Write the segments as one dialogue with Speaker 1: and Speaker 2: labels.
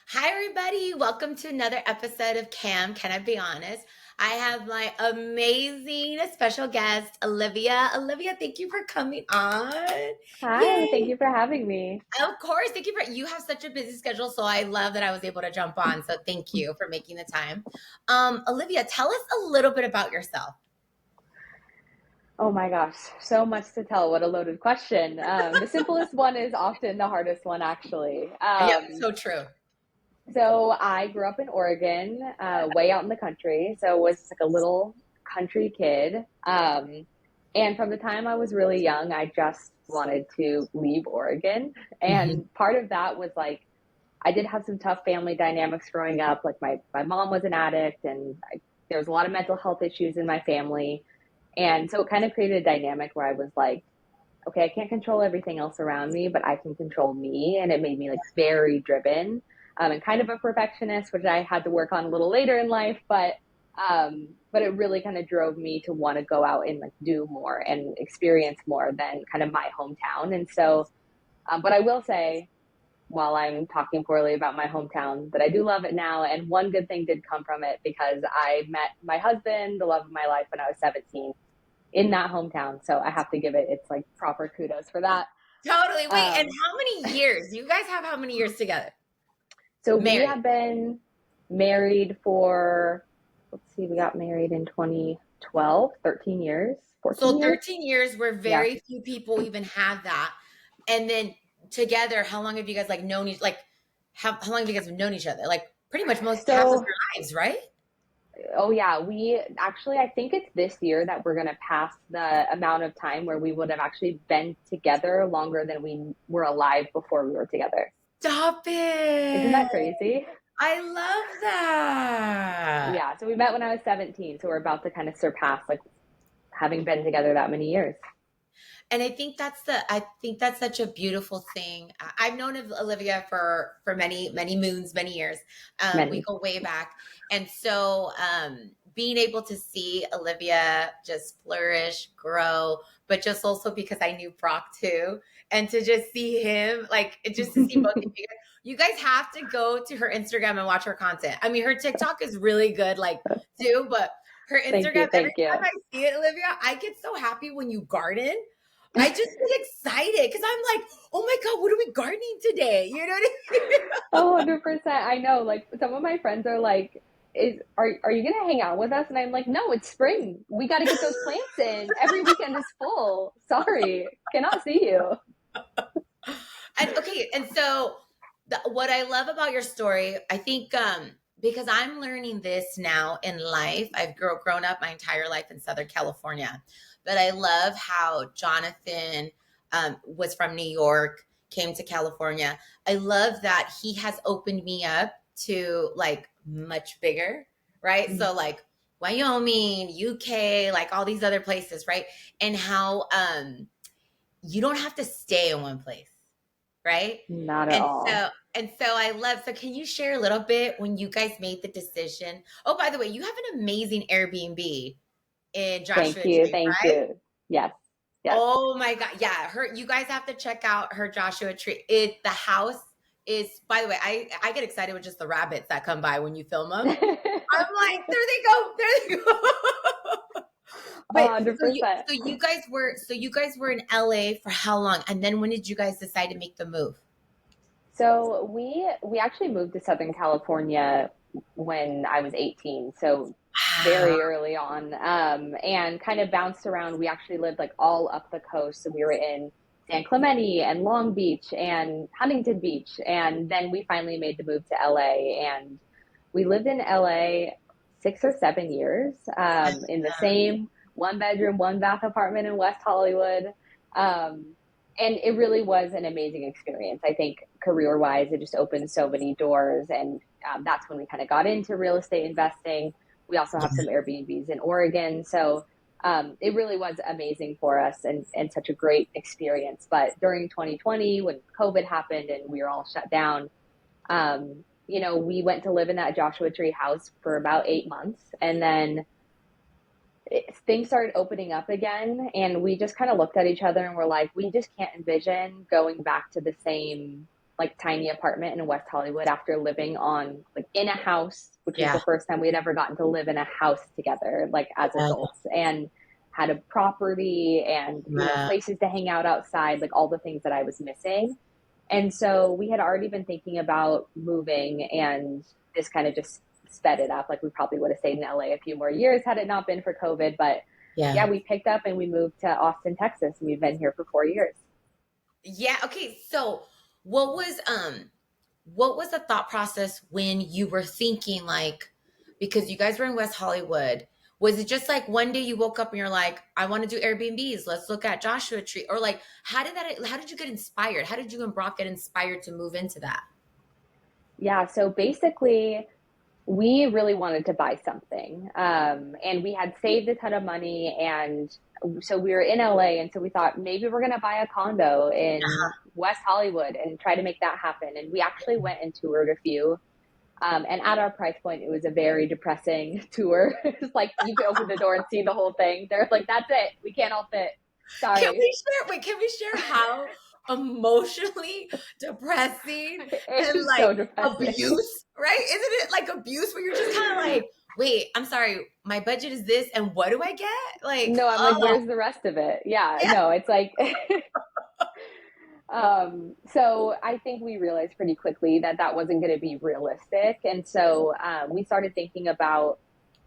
Speaker 1: Hi, everybody. Welcome to another episode of Can I Be Honest? I have my amazing special guest, Olivia. Olivia, thank you for coming on.
Speaker 2: Hi, thank
Speaker 1: Yay.
Speaker 2: you for having me.
Speaker 1: Of course. Thank you for, you have such a busy schedule. So I love that I was able to jump on. So thank you for making the time. Olivia, tell us a little bit about yourself.
Speaker 2: Oh my gosh, so much to tell. What a loaded question. The simplest one is often the hardest one, actually.
Speaker 1: Yep. So true.
Speaker 2: So I grew up in Oregon, way out in the country. So was like a little country kid. And from the time I was really young, I just wanted to leave Oregon.
Speaker 1: Mhm.
Speaker 2: And part of that was like, I did have some tough family dynamics growing up. Like my mom was an addict, and there was a lot of mental health issues in my family. And so it kind of created a dynamic where I was like, okay, I can't control everything else around me, but I can control me. And it made me like very driven, and kind of a perfectionist, which I had to work on a little later in life. But it really kind of drove me to want to go out and like do more and experience more than kind of my hometown. And so, but I will say, while I'm talking poorly about my hometown, that I do love it now. And one good thing did come from it because I met my husband, the love of my life, when I was 17 in that hometown. So I have to give it its like proper kudos for that.
Speaker 1: Totally. Wait, and
Speaker 2: Um,
Speaker 1: how many years? You guys have how many years together?
Speaker 2: so we
Speaker 1: Married.
Speaker 2: have been married for, let's see, we got married in 2012, 13 years, 14
Speaker 1: So
Speaker 2: years.
Speaker 1: 13 years where
Speaker 2: Yeah.
Speaker 1: very few people even have that. And then together, how long have you guys like known each like how long have you guys known each other? Like pretty much most half of
Speaker 2: So,
Speaker 1: your lives, right?
Speaker 2: oh yeah, we actually, I think it's this year that we're going to pass the amount of time where we would have actually been together longer than we were alive before we were together.
Speaker 1: Stop
Speaker 2: Isn't
Speaker 1: it.
Speaker 2: that crazy?
Speaker 1: I love that.
Speaker 2: Yeah, so we met when I was 17, so we're about to kind of surpass like having been together that many years.
Speaker 1: And I think that's such a beautiful thing. I've known of Olivia for many moons, many years. We
Speaker 2: Many.
Speaker 1: go way back, and so being able to see Olivia just flourish, grow, but just also because I knew Brock too, and to just see him, like just to see both of you guys. You guys have to go to her Instagram and watch her content. I mean, her TikTok is really good, like too, but her
Speaker 2: Thank
Speaker 1: Instagram,
Speaker 2: you,
Speaker 1: every
Speaker 2: thank you.
Speaker 1: time I see it, Olivia, I get so happy when you garden. I just get excited because I'm like, oh my God, what are we gardening today? You know what I mean?
Speaker 2: 100%. I know. Like some of my friends are like, "Is are you gonna hang out with us?" And I'm like, "No, it's spring. We got to get those plants in. Every weekend is full. Sorry, cannot see you."
Speaker 1: And okay, and so what I love about your story, I think because I'm learning this now in life. I've grown up my entire life in Southern California, but I love how Jonathan was from New York, came to California. I love that he has opened me up to like much bigger, right? So like Wyoming, UK, like all these other places, right? And how you don't have to stay in one place, right?
Speaker 2: Not at
Speaker 1: And
Speaker 2: all.
Speaker 1: so I love, so can you share a little bit when you guys made the decision? Oh, by the way, you have an amazing Airbnb in
Speaker 2: Thank
Speaker 1: Joshua
Speaker 2: you,
Speaker 1: Tree,
Speaker 2: thank
Speaker 1: right?
Speaker 2: you. Yes, yes.
Speaker 1: Oh my God. Yeah. You guys have to check out her Joshua Tree. The house is, by the way, I get excited with just the rabbits that come by when you film them. I'm like, there they go. There they go.
Speaker 2: A
Speaker 1: But
Speaker 2: hundred percent.
Speaker 1: so you guys were in LA for how long? And then when did you guys decide to make the move?
Speaker 2: So we actually moved to Southern California when I was 18, so
Speaker 1: Wow.
Speaker 2: very early on, and kind of bounced around. We actually lived like all up the coast, so we were in San Clemente and Long Beach and Huntington Beach, and then we finally made the move to LA, and we lived in LA 6 or 7 years, in the same one bedroom, one bath apartment in West Hollywood. Um, and it really was an amazing experience. I think career wise, it just opened so many doors. And that's when we kind of got into real estate investing. We also have some Airbnbs in Oregon. So it really was amazing for us and such a great experience. But during 2020, when COVID happened and we were all shut down, we went to live in that Joshua Tree house for about 8 months. And then things started opening up again, and we just kind of looked at each other and were like, we just can't envision going back to the same like tiny apartment in West Hollywood after living on like in a house, which was
Speaker 1: Yeah.
Speaker 2: the first time we had ever gotten to live in a house together, like as
Speaker 1: Yeah.
Speaker 2: adults, and had a property and, you know,
Speaker 1: Yeah.
Speaker 2: places to hang out outside, like all the things that I was missing. And so we had already been thinking about moving, and this kind of just sped it up. Like we probably would have stayed in LA a few more years had it not been for COVID. But
Speaker 1: Yeah.
Speaker 2: yeah, we picked up and we moved to Austin, Texas, and we've been here for 4 years.
Speaker 1: Yeah. Okay. So what was what was the thought process when you were thinking like, because you guys were in West Hollywood, was it just like one day you woke up and you're like, I want to do Airbnbs, let's look at Joshua Tree, or like how did you get inspired, how did you and Brock get inspired to move into that?
Speaker 2: Yeah, so basically, we really wanted to buy something. And we had saved a ton of money. And so we were in LA. And so we thought maybe we're going to buy a condo in West Hollywood and try to make that happen. And we actually went and toured a few. And at our price point, it was a very depressing tour. It's like you could open the door and see the whole thing. They're like, that's it. We can't all fit.
Speaker 1: Can
Speaker 2: Sorry.
Speaker 1: we share? Wait, can we share how emotionally depressing and
Speaker 2: It was
Speaker 1: like
Speaker 2: so depressing.
Speaker 1: abuse, right? Isn't it like abuse where you're just kind of like, wait, I'm sorry, my budget is this, and what do I get? Like,
Speaker 2: No, I'm like,
Speaker 1: oh,
Speaker 2: where's the rest of it? Yeah,
Speaker 1: yeah,
Speaker 2: no, it's like so I think we realized pretty quickly that that wasn't going to be realistic. And so we started thinking about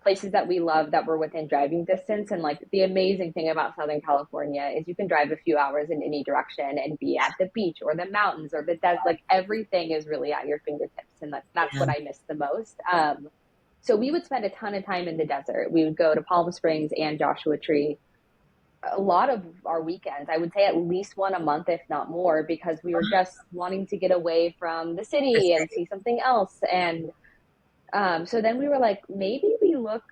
Speaker 2: places that we love that were within driving distance. And like the amazing thing about Southern California is you can drive a few hours in any direction and be at the beach or the mountains or the desert. Like everything is really at your fingertips. And that's
Speaker 1: yeah,
Speaker 2: what I miss the most. So we would spend a ton of time in the desert. We would go to Palm Springs and Joshua Tree a lot of our weekends. I would say at least one a month, if not more, because we were just wanting to get away from the city and see something else. And so then we were like, maybe we look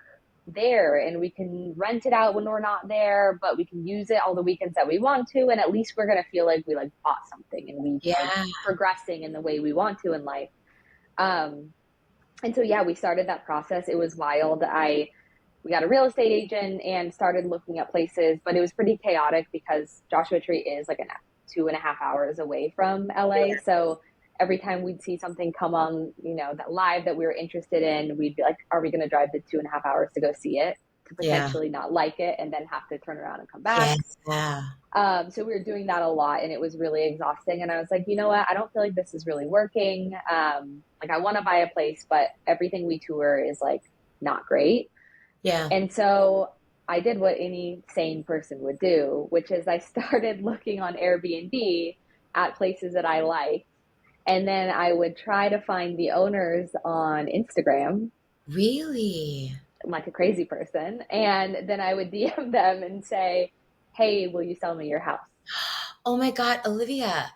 Speaker 2: there and we can rent it out when we're not there, but we can use it all the weekends that we want to. And at least we're going to feel like we like bought something and we are
Speaker 1: yeah,
Speaker 2: progressing in the way we want to in life. Um, and so, yeah, we started that process. It was wild. We got a real estate agent and started looking at places, but it was pretty chaotic because Joshua Tree is like 2.5 hours away from LA. So every time we'd see something come on, you know, that live that we were interested in, we'd be like, are we going to drive the 2.5 hours to go see it? To
Speaker 1: yeah,
Speaker 2: potentially not like it and then have to turn around and come back.
Speaker 1: yeah,
Speaker 2: So we were doing that a lot and it was really exhausting. And I was like, you know what? I don't feel like this is really working. Like I want to buy a place, but everything we tour is like not great.
Speaker 1: yeah.
Speaker 2: And so I did what any sane person would do, which is I started looking on Airbnb at places that I liked. And then I would try to find the owners on Instagram,
Speaker 1: Really?
Speaker 2: like a crazy person. And then I would DM them and say, hey, will you sell me your house?
Speaker 1: Oh my God, Olivia,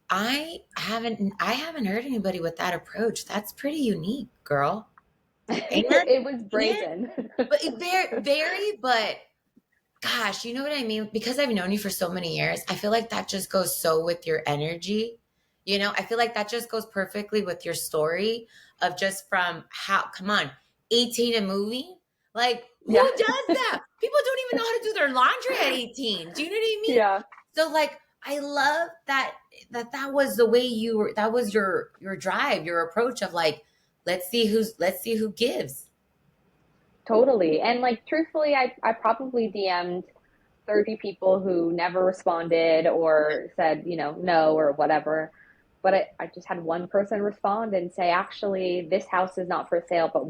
Speaker 1: I haven't heard anybody with that approach. That's pretty unique, girl. Ain't that?
Speaker 2: It was
Speaker 1: Ain't it?
Speaker 2: brazen.
Speaker 1: But it very, but gosh, you know what I mean? Because I've known you for so many years, I feel like that just goes so with your energy. You know, I feel like that just goes perfectly with your story of just from how, come on, 18 and moving. Like, who
Speaker 2: Yeah.
Speaker 1: does that? People don't even know how to do their laundry at 18. Do you know what I mean?
Speaker 2: Yeah.
Speaker 1: So like I love that was the way you were, that was your drive, your approach of like, let's see who gives.
Speaker 2: Totally. And like truthfully, I probably DM'd 30 people who never responded or said, you know, no or whatever. But I just had one person respond and say, actually, this house is not for sale, but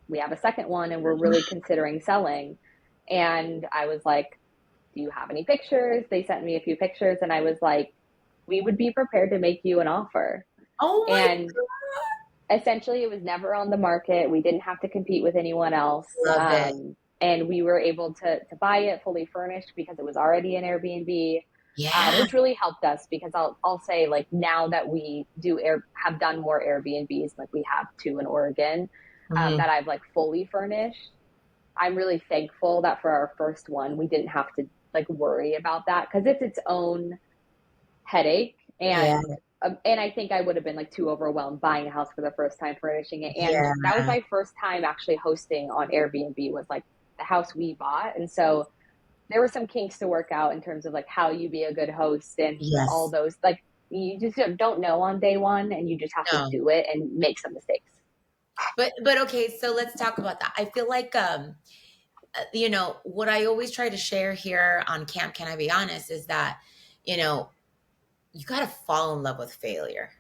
Speaker 2: we have a second one and we're really considering selling. And I was like, do you have any pictures? They sent me a few pictures and I was like, we would be prepared to make you an offer.
Speaker 1: Oh my
Speaker 2: And essentially it was never on the market. We didn't have to compete with anyone else.
Speaker 1: love it.
Speaker 2: And we were able to buy it fully furnished because it was already an Airbnb,
Speaker 1: Yeah.
Speaker 2: which really helped us because I'll say like now that we have done more Airbnbs, like we have two in Oregon,
Speaker 1: Mhm.
Speaker 2: that I've like fully furnished. I'm really thankful that for our first one, we didn't have to like worry about that because it's its own headache.
Speaker 1: Yeah.
Speaker 2: And I think I would have been like too overwhelmed buying a house for the first time, furnishing it. And
Speaker 1: Yeah.
Speaker 2: that was my first time actually hosting on Airbnb was like the house we bought. And so there were some kinks to work out in terms of like how you be a good host and all
Speaker 1: Yes.
Speaker 2: those like You just don't know on day one, and you just have to
Speaker 1: No.
Speaker 2: do it and make some mistakes.
Speaker 1: But okay, so let's talk about that. I feel like what I always try to share here on Camp Can I Be Honest is that, you know, you got to fall in love with failure.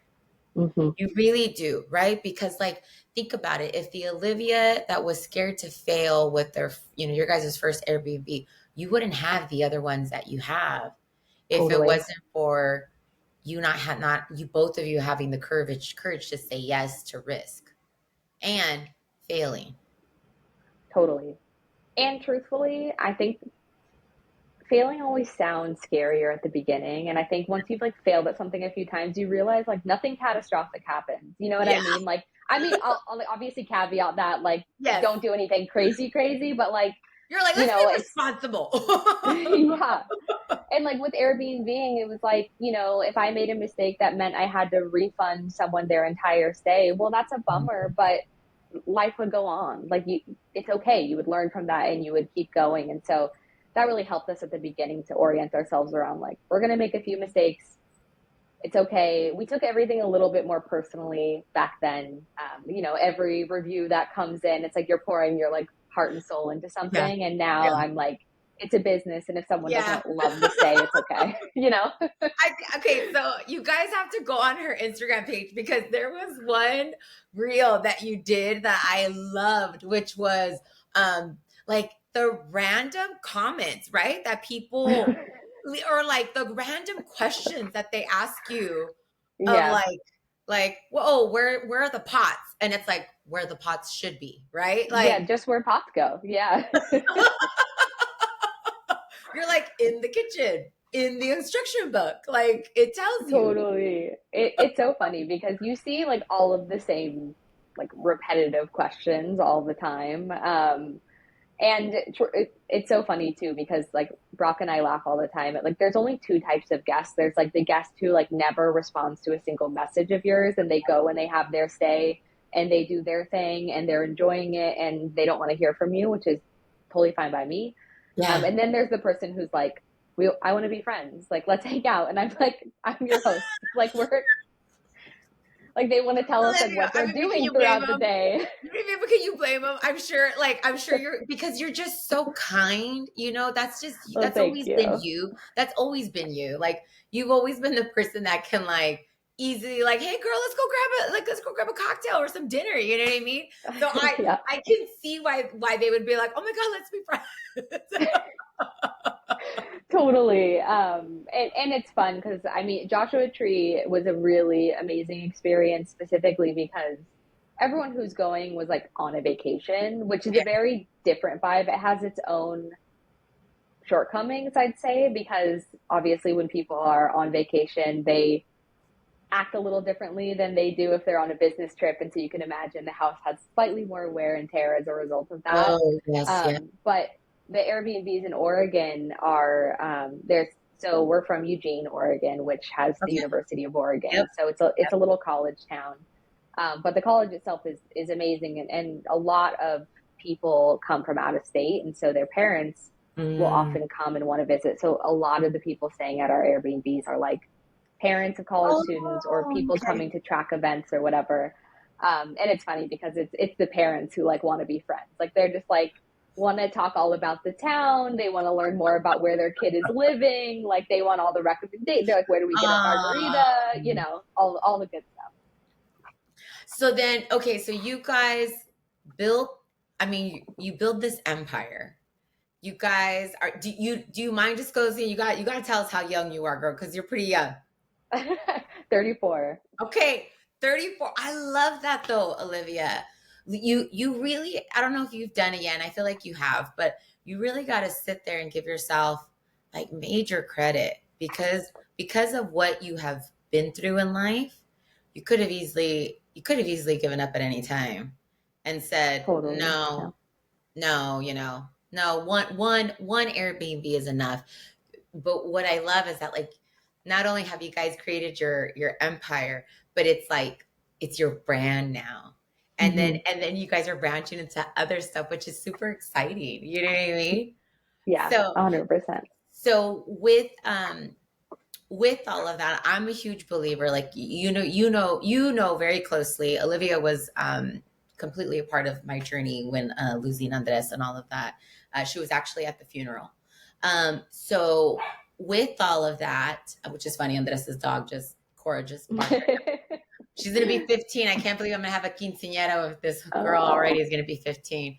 Speaker 2: Mm-hmm.
Speaker 1: You really do, right? Because like think about it. If the Olivia that was scared to fail with their, your guys' first Airbnb, you wouldn't have the other ones that you have if it
Speaker 2: Totally,
Speaker 1: wasn't for you not you both of you having the courage to say yes to risk and failing.
Speaker 2: totally. And truthfully, I think failing always sounds scarier at the beginning. And I think once you've like failed at something a few times, you realize like nothing catastrophic happens. You know what I
Speaker 1: Yeah.
Speaker 2: mean? Like, I mean, I'll obviously caveat that like
Speaker 1: Yes.
Speaker 2: don't do anything crazy, crazy, but like,
Speaker 1: You're like, let's be
Speaker 2: it's
Speaker 1: responsible.
Speaker 2: yeah. And like with Airbnb, it was like, if I made a mistake that meant I had to refund someone their entire stay, well, that's a bummer, but life would go on. Like it's okay. You would learn from that and you would keep going. And so that really helped us at the beginning to orient ourselves around like, we're going to make a few mistakes. It's okay. We took everything a little bit more personally back then. Every review that comes in, it's like you're pouring your like heart and soul into
Speaker 1: Yeah.
Speaker 2: something. And now
Speaker 1: Yeah.
Speaker 2: I'm like, it's a business. And if someone
Speaker 1: Yeah.
Speaker 2: doesn't love the stay, it's okay.
Speaker 1: Okay, so you guys have to go on her Instagram page because there was one reel that you did that I loved, which was like the random comments, right? That people or like the random questions that they ask you of
Speaker 2: Yeah.
Speaker 1: whoa, where are the pots? And it's like where the pots should be, right?
Speaker 2: Yeah.
Speaker 1: Like
Speaker 2: Just where pots go. Yeah.
Speaker 1: you're like in the kitchen, in the instruction book. Like it tells you.
Speaker 2: Totally. It's so funny because you see like all of the same like repetitive questions all the time. And it's so funny too because like Brock and I laugh all the time. Like there's only two types of guests. There's like the guest who like never responds to a single message of yours and they go and they have their stay and they do their thing and they're enjoying it and they don't want to hear from you, which is totally fine by me.
Speaker 1: Yeah.
Speaker 2: And then there's the person who's like, I want to be friends. Like, let's hang out. And I'm like, I'm your host. Like, we're like, they want to tell us like what
Speaker 1: I
Speaker 2: they're
Speaker 1: mean, can
Speaker 2: doing
Speaker 1: you blame
Speaker 2: throughout the
Speaker 1: him?
Speaker 2: day.
Speaker 1: Can you blame him? I'm sure you're because you're just so kind.
Speaker 2: Oh,
Speaker 1: That's
Speaker 2: thank
Speaker 1: always been
Speaker 2: you.
Speaker 1: you. That's always been you. Like you've always been the person that can like easily like, hey girl, let's go grab a cocktail or some dinner. You know what I mean? So
Speaker 2: Yeah,
Speaker 1: I can see why they would be like, oh my god, let's be friends.
Speaker 2: totally. And it's fun because I mean, Joshua Tree was a really amazing experience specifically because everyone who's going was like on a vacation, which is a
Speaker 1: Yeah.
Speaker 2: very different vibe. It has its own shortcomings, I'd say, because obviously when people are on vacation, they act a little differently than they do if they're on a business trip. And so you can imagine the house has slightly more wear and tear as a result of that.
Speaker 1: Oh yes, yeah.
Speaker 2: But the Airbnbs in Oregon are so we're from Eugene, Oregon, which has the
Speaker 1: Okay.
Speaker 2: University of
Speaker 1: Yep.
Speaker 2: Oregon. So it's a little college town. But the college itself is amazing and a lot of people come from out of state and so their parents will
Speaker 1: Mm.
Speaker 2: often come and want to visit. So a lot of the people staying at our Airbnbs are like parents of college students or
Speaker 1: Oh,
Speaker 2: people
Speaker 1: okay.
Speaker 2: coming to track events or whatever. And it's funny because it's the parents who like want to be friends. Like they're just like want to talk all about the town. They want to learn more about where their kid is living. Like they want all the recommendations. They're like, where do we get a
Speaker 1: Ah.
Speaker 2: margarita? All the good stuff.
Speaker 1: So then, okay, so you guys built, I mean, you build this empire. You guys are, do you mind disclosing? You got to tell us how young you are, girl, because you're pretty young.
Speaker 2: 34.
Speaker 1: Okay, 34. I love that though, Olivia. You really, I don't know if you've done it yet, and I feel like you have, but you really got to sit there and give yourself like major credit because of what you have been through in life. You could have easily given up at any time and said,
Speaker 2: Totally. Yeah.
Speaker 1: "No, no, no, one Airbnb is enough." But what I love is that like not only have you guys created your empire, but it's like it's your brand now.
Speaker 2: Hmm.
Speaker 1: And then you guys are branching into other stuff, which is super exciting. You know what I mean?
Speaker 2: Yeah.
Speaker 1: So
Speaker 2: 100%.
Speaker 1: so with with all of that, I'm a huge believer. Like you know very closely. Olivia was completely a part of my journey when losing Andres and all of that. She was actually at the funeral. So with all of that, which is funny, Andres's dog just Cora just barked. She's gonna be 15. I can't believe I'm gonna have a quinceañera with this girl
Speaker 2: Oh,
Speaker 1: already is gonna be 15.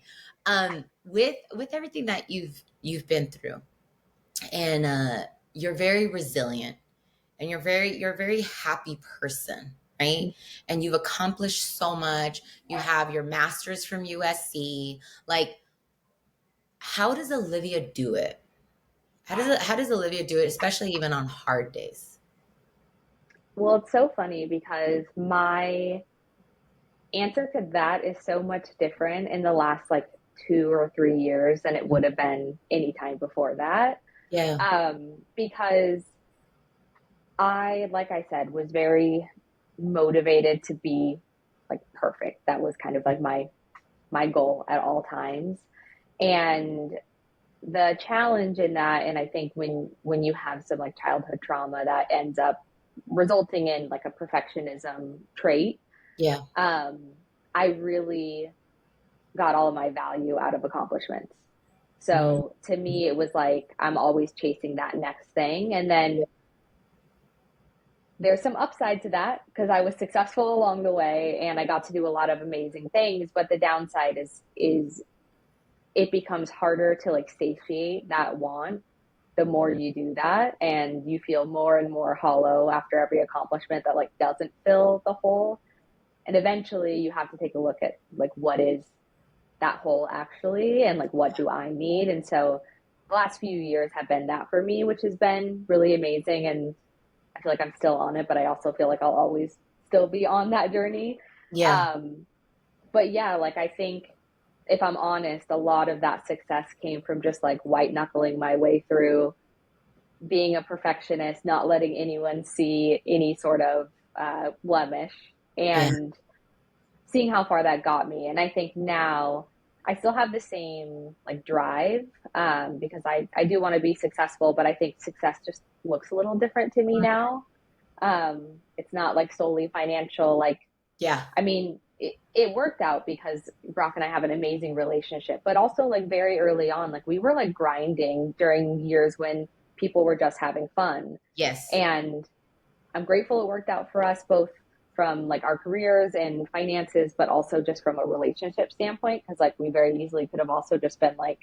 Speaker 1: With everything that you've been through, and you're very resilient and you're a very happy person, right? And you've accomplished so much. You have your master's from USC. Like, how does Olivia do it? How does Olivia do it, especially even on hard days?
Speaker 2: well, it's so funny because my answer to that is so much different in the last like 2 or 3 years than it would have been any time before that.
Speaker 1: Yeah,
Speaker 2: Because like I said, was very motivated to be like perfect. That was kind of like my goal at all times. And the challenge in that, and I think when you have some like childhood trauma that ends up resulting in like a perfectionism trait,
Speaker 1: yeah,
Speaker 2: um, I really got all of my value out of accomplishments.
Speaker 1: mm,
Speaker 2: So to me, it was like I'm always chasing that next thing. And then there's some upside to that because I was successful along the way and I got to do a lot of amazing things. But the downside is it becomes harder to like satiate that want the more you do that, and you feel more and more hollow after every accomplishment that like doesn't fill the hole. And eventually you have to take a look at like what is that hole actually and like what do I need. And so the last few years have been that for me, which has been really amazing. And I feel like I'm still on it, but I also feel like I'll always still be on that journey.
Speaker 1: yeah,
Speaker 2: Um, but yeah, like I think if I'm honest, a lot of that success came from just like white knuckling my way through being a perfectionist, not letting anyone see any sort of blemish,
Speaker 1: yeah,
Speaker 2: and seeing how far that got me. And I think now I still have the same like drive, because I do want to be successful, but I think success just looks a little different to me now. It's not like solely financial. Like,
Speaker 1: yeah,
Speaker 2: I mean, it worked out because Brock and I have an amazing relationship, but also like very early on, like we were like grinding during years when people were just having fun.
Speaker 1: yes,
Speaker 2: And I'm grateful it worked out for us both from like our careers and finances, but also just from a relationship standpoint. Cause like we very easily could have also just been like,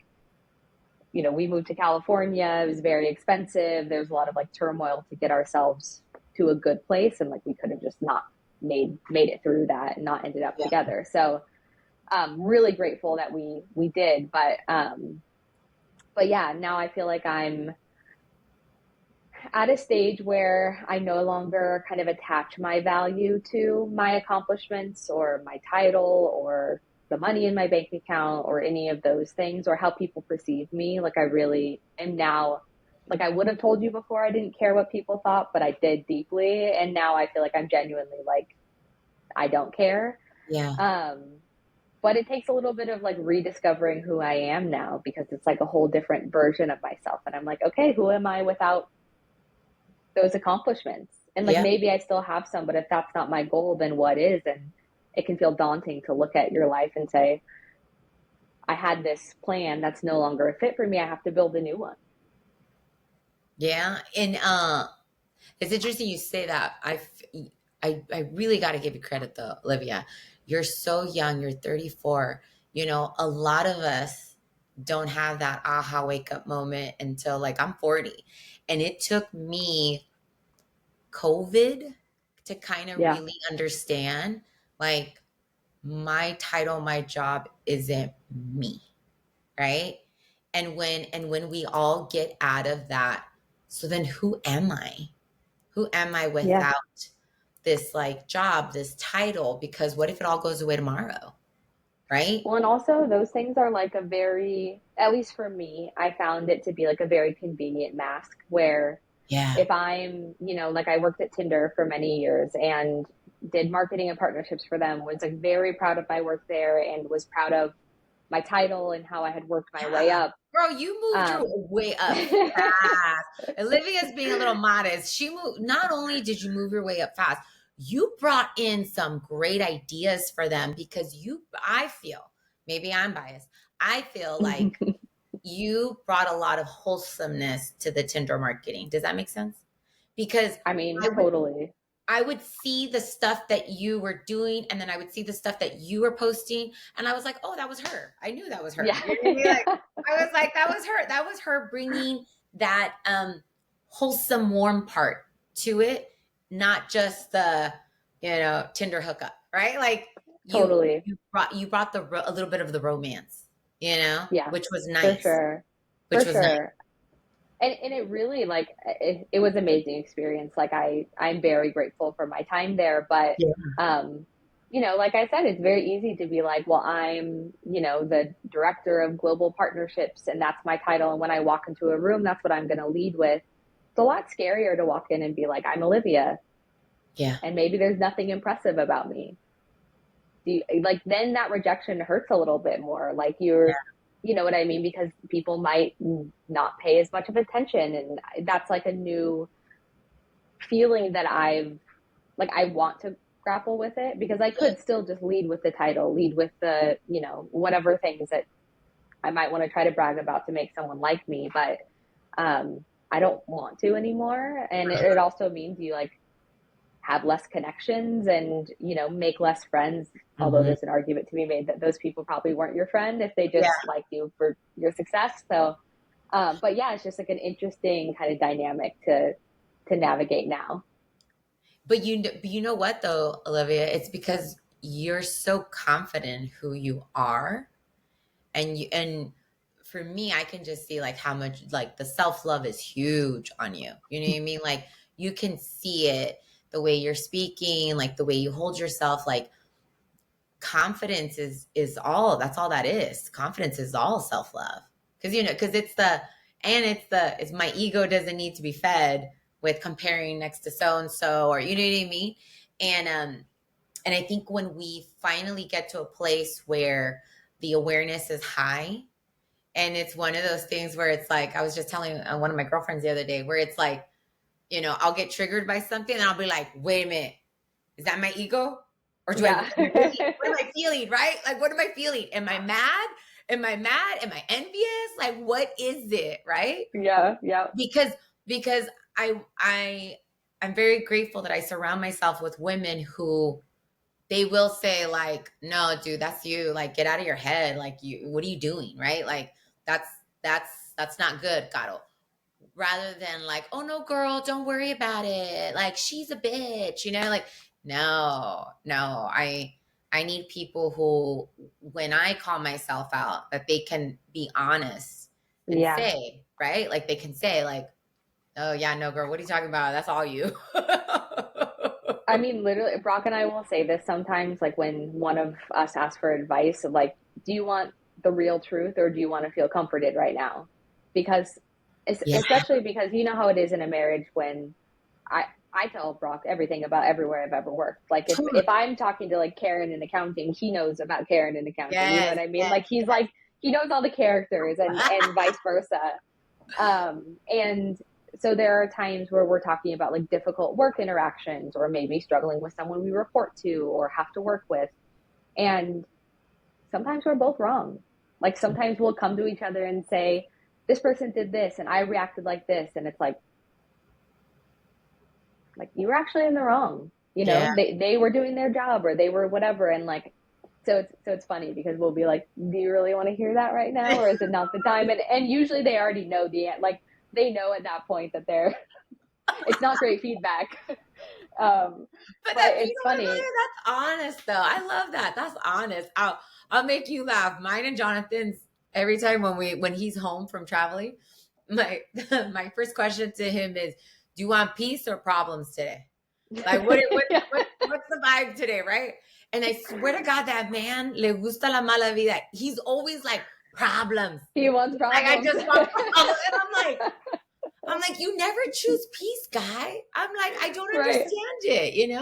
Speaker 2: we moved to California. It was very expensive. There's a lot of like turmoil to get ourselves to a good place. And like we could have just not made it through that and not ended up
Speaker 1: yeah,
Speaker 2: together. So really grateful that we did. But yeah, now I feel like I'm at a stage where I no longer kind of attach my value to my accomplishments or my title or the money in my bank account or any of those things or how people perceive me. Like I really am now, like I would have told you before I didn't care what people thought, but I did deeply. And now I feel like I'm genuinely like, I don't care.
Speaker 1: yeah,
Speaker 2: Um, but it takes a little bit of like rediscovering who I am now because it's like a whole different version of myself. And I'm like, okay, who am I without those accomplishments? And like
Speaker 1: yeah,
Speaker 2: maybe I still have some, but if that's not my goal, then what is? And it can feel daunting to look at your life and say, I had this plan that's no longer a fit for me. I have to build a new one.
Speaker 1: yeah. And it's interesting you say that. I really got to give you credit though, Olivia. You're so young. You're 34. A lot of us don't have that aha wake up moment until like I'm 40. And it took me COVID to kind of
Speaker 2: Yeah.
Speaker 1: really understand like my title, my job isn't me, right? And when we all get out of that, so then who am I? Who am I
Speaker 2: Yeah.
Speaker 1: without this like job, this title? Because what if it all goes away tomorrow? Right?
Speaker 2: Well, and also those things are like a very, at least for me, I found it to be like a very convenient mask where
Speaker 1: Yeah.
Speaker 2: if I'm, like I worked at Tinder for many years and did marketing and partnerships for them, was like very proud of my work there and was proud of my title and how I had worked my way
Speaker 1: Yeah.
Speaker 2: up.
Speaker 1: Girl, you moved your
Speaker 2: Um,
Speaker 1: way up fast. Olivia's being a little modest. She moved, not only did you move your way up fast, you brought in some great ideas for them because I feel, maybe I'm biased, I feel like you brought a lot of wholesomeness to the Tinder marketing. Does that make sense? Because
Speaker 2: I mean,
Speaker 1: I would
Speaker 2: totally.
Speaker 1: I would see the stuff that you were doing, and then I would see the stuff that you were posting, and I was like, "Oh, that was her. I knew that was her."
Speaker 2: Yeah.
Speaker 1: You know what I mean? Like, I was like, "That was her. That was her bringing that wholesome, warm part to it, not just the Tinder hookup, right? Like you
Speaker 2: Totally.
Speaker 1: you brought a little bit of the romance,
Speaker 2: Yeah,
Speaker 1: which was
Speaker 2: for
Speaker 1: nice,
Speaker 2: sure. For
Speaker 1: which was nice.
Speaker 2: sure. And it really like it was an amazing experience. Like I'm very grateful for my time there, but
Speaker 1: Yeah.
Speaker 2: um like I said, it's very easy to be like, well, I'm, the director of global partnerships and that's my title, and when I walk into a room, that's what I'm going to lead with. It's a lot scarier to walk in and be like, I'm Olivia,
Speaker 1: Yeah.
Speaker 2: and maybe there's nothing impressive about me. Like then that rejection hurts a little bit more. Like you know what I mean? Because people might not pay as much of attention, and that's like a new feeling that I want to grapple with it, because I
Speaker 1: Good.
Speaker 2: could still just lead with the title, lead with the, whatever things that I might want to try to brag about to make someone like me, but I don't want to anymore. And it also means you like have less connections and, make less friends. Although
Speaker 1: Mhm.
Speaker 2: there's an argument to be made that those people probably weren't your friend if they
Speaker 1: Yeah.
Speaker 2: just liked you for your success. So, but yeah, it's just like an interesting kind of dynamic to navigate now.
Speaker 1: But you know what though, Olivia? It's because you're so confident in who you are, and for me, I can just see like how much like the self love is huge on you. You know what I mean? Like you can see it the way you're speaking, like the way you hold yourself. Like confidence is all. That's all that is. Confidence is all self love because it's my ego doesn't need to be fed with comparing next to so and so, or you know what I mean. And I think when we finally get to a place where the awareness is high, and it's one of those things where it's like, I was just telling one of my girlfriends the other day, where it's like, I'll get triggered by something and I'll be like, wait a minute, is that my ego? Or
Speaker 2: Yeah.
Speaker 1: what am I feeling, right? Like, what am I feeling? Am I mad? Am I mad? Am I envious? Like, what is it, right?
Speaker 2: Yeah. Yeah.
Speaker 1: Because, because I'm very grateful that I surround myself with women who they will say like, no, dude, that's you. Like, get out of your head. Like, what are you doing? Right? Like, that's, that's not good, Caro. Rather than like, oh no, girl, don't worry about it. Like, she's a bitch, like, no, no, I need people who, when I call myself out, that they can be honest and
Speaker 2: Yeah.
Speaker 1: say, right? Like they can say like, oh yeah, no, girl, what are you talking about? That's all you.
Speaker 2: I mean, literally, Brock and I will say this sometimes, like when one of us asks for advice of like, do you want the real truth or do you want to feel comforted right now? Because
Speaker 1: Yeah.
Speaker 2: especially because you know how it is in a marriage when I tell Brock everything about everywhere I've ever worked. Like if I'm talking to like Karen in accounting, he knows about Karen in accounting. You know
Speaker 1: Yes,
Speaker 2: what I mean?
Speaker 1: yes,
Speaker 2: Like he's like he knows all the characters and vice versa. And so there are times where we're talking about like difficult work interactions or maybe struggling with someone we report to or have to work with. And sometimes we're both wrong. Like sometimes we'll come to each other and say, this person did this and I reacted like this. And it's like you were actually in the wrong.
Speaker 1: yeah.
Speaker 2: They were doing their job or they were whatever. And like, so it's funny because we'll be like, do you really want to hear that right now? Or is it not the time? And usually they already know like they know at that point that it's not great feedback. Um,
Speaker 1: But
Speaker 2: but
Speaker 1: that,
Speaker 2: it's
Speaker 1: what,
Speaker 2: funny.
Speaker 1: Maya, that's honest though. I love that. That's honest. I'll make you laugh. Mine and Jonathan's every time when he's home from traveling, my my first question to him is, "Do you want peace or problems today? Like
Speaker 2: Yeah.
Speaker 1: what's the vibe today, right?" And I swear to God, that man le gusta la mala vida. He's always like problems.
Speaker 2: He wants
Speaker 1: Like I
Speaker 2: problems.
Speaker 1: just want problems, and I'm like, you never choose peace, guy. I'm like, I don't
Speaker 2: Right.
Speaker 1: understand it.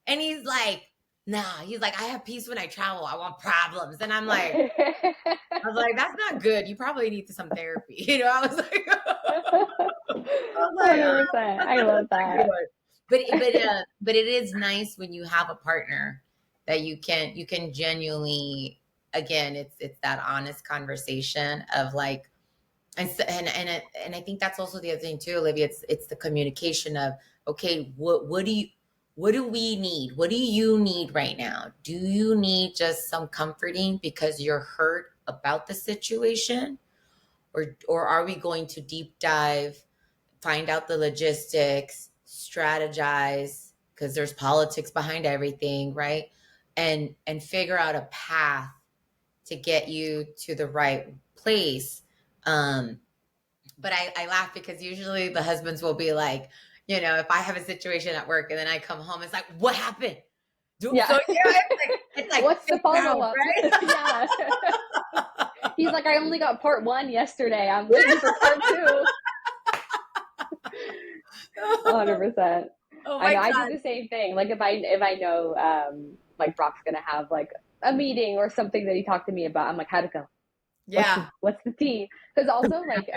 Speaker 1: And he's like, nah, he's like, I have peace when I travel. I want problems. And I was like, that's not good. You probably need some therapy. I was like, I was like,
Speaker 2: 100%. I
Speaker 1: that's
Speaker 2: love
Speaker 1: a good
Speaker 2: that.
Speaker 1: one. But it is nice when you have a partner that you can genuinely, again, it's that honest conversation of like, and I think that's also the other thing too, Olivia. It's the communication of, okay, what do we need? What do you need right now? Do you need just some comforting because you're hurt about the situation, or are we going to deep dive, find out the logistics, strategize, because there's politics behind everything, right? And figure out a path to get you to the right place. But I laugh because usually the husbands will be like, if I have a situation at work and then I come home, it's like, what happened? So
Speaker 2: Yeah.
Speaker 1: it's like
Speaker 2: What's the
Speaker 1: sit
Speaker 2: follow
Speaker 1: down,
Speaker 2: up?
Speaker 1: right?
Speaker 2: Yeah. He's like, I only got part one yesterday. I'm waiting for part two.
Speaker 1: Oh
Speaker 2: 100%. I
Speaker 1: my
Speaker 2: know. I do
Speaker 1: god.
Speaker 2: the same thing. Like if I know like Brock's gonna have like a meeting or something that he talked to me about, I'm like, how'd it go?
Speaker 1: Yeah.
Speaker 2: What's the tea? Because also like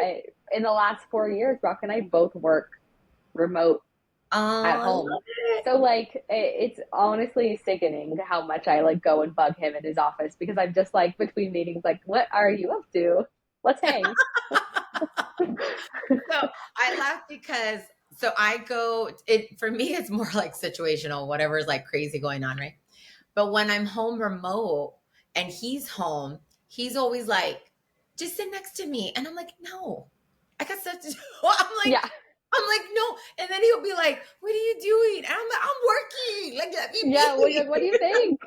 Speaker 2: in the last 4 years, Brock and I both work remote at
Speaker 1: Oh, I
Speaker 2: home.
Speaker 1: love it.
Speaker 2: So like it's honestly sickening how much I like go and bug him in his office because I'm just like between meetings like, what are you up to? Let's hang.
Speaker 1: So I laugh because so I go it for me it's more like situational, whatever is like crazy going on, right? But when I'm home remote and he's home, he's always like, just sit next to me. And I'm like, no, I got stuff to do.
Speaker 2: Yeah.
Speaker 1: I'm like, no. And then he'll be like, what are you doing? And I'm like, I'm working. Like, let me
Speaker 2: Yeah. Well, you're
Speaker 1: be.
Speaker 2: like, what do you think?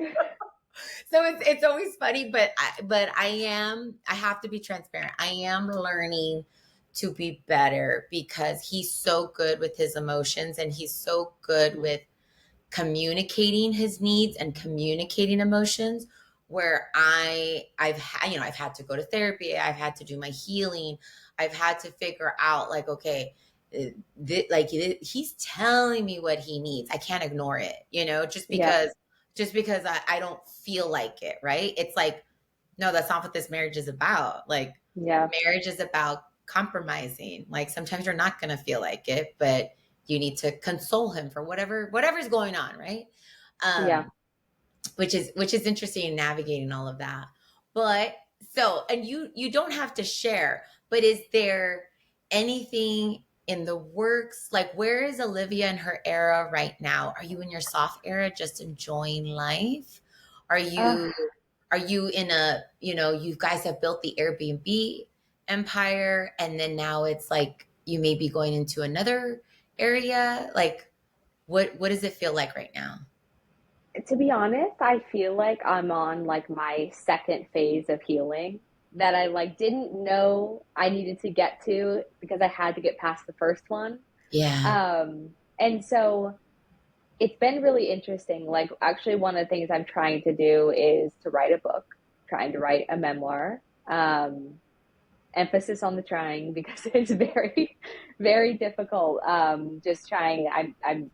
Speaker 1: So it's always funny, but I have to be transparent. I am learning to be better because he's so good with his emotions and he's so good with communicating his needs and communicating emotions, where I've had to go to therapy, I've had to do my healing, I've had to figure out like, okay, he's telling me what he needs, I can't ignore it, just
Speaker 2: Yeah.
Speaker 1: because I don't feel like it, right? It's like, no, that's not what this marriage is about. Like,
Speaker 2: Yeah.
Speaker 1: marriage is about compromising. Like, sometimes you're not going to feel like it, but you need to console him for whatever's going on, right?
Speaker 2: Yeah.
Speaker 1: um which is interesting in navigating all of that. But so, and you don't have to share, but is there anything in the works? Like, where is Olivia in her era right now? Are you in your soft era, just enjoying life? Are
Speaker 2: Uh,
Speaker 1: you are you in a, you guys have built the Airbnb empire, and then now it's like you may be going into another area? Like, what does it feel like right now?
Speaker 2: to be honest, I feel like I'm on like my second phase of healing that I like didn't know I needed to get to because I had to get past the first one.
Speaker 1: Yeah.
Speaker 2: And so it's been really interesting. Like, actually, one of the things I'm trying to do is to write a book, trying to write a memoir. Emphasis on the trying because it's very, very difficult. Just trying.